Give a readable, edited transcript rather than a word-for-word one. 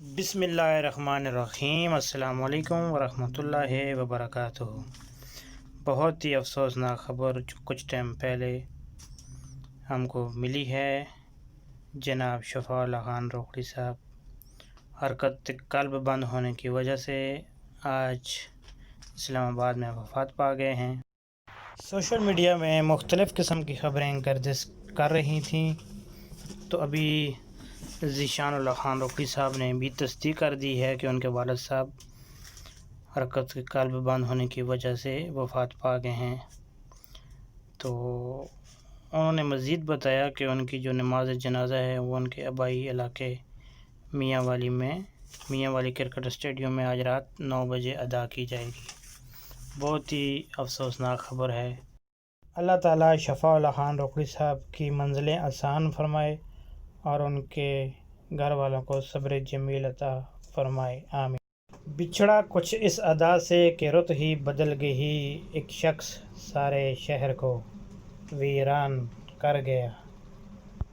بسم اللہ الرحمن الرحیم۔ السلام علیکم ورحمۃ اللہ وبرکاتہ۔ بہت ہی افسوسناک خبر جو کچھ ٹائم پہلے ہم کو ملی ہے، جناب شفاء اللہ خان روکڑی صاحب حرکت قلب بند ہونے کی وجہ سے آج اسلام آباد میں وفات پا گئے ہیں۔ سوشل میڈیا میں مختلف قسم کی خبریں گردش کر رہی تھیں، تو ابھی ذیشان اللہ خان روکڑی صاحب نے بھی تصدیق کر دی ہے کہ ان کے والد صاحب حرکت کے قلب بند ہونے کی وجہ سے وفات پا گئے ہیں۔ تو انہوں نے مزید بتایا کہ ان کی جو نماز جنازہ ہے وہ ان کے آبائی علاقے میاں والی کرکٹ اسٹیڈیم میں آج رات 9 بجے ادا کی جائے گی۔ بہت ہی افسوسناک خبر ہے۔ اللہ تعالیٰ شفاء اللہ خان روکڑی صاحب کی منزلیں آسان فرمائے اور ان کے گھر والوں کو صبر جمیل عطا فرمائے، آمین۔ بچھڑا کچھ اس ادا سے کہ رت ہی بدل گئی، ایک شخص سارے شہر کو ویران کر گیا۔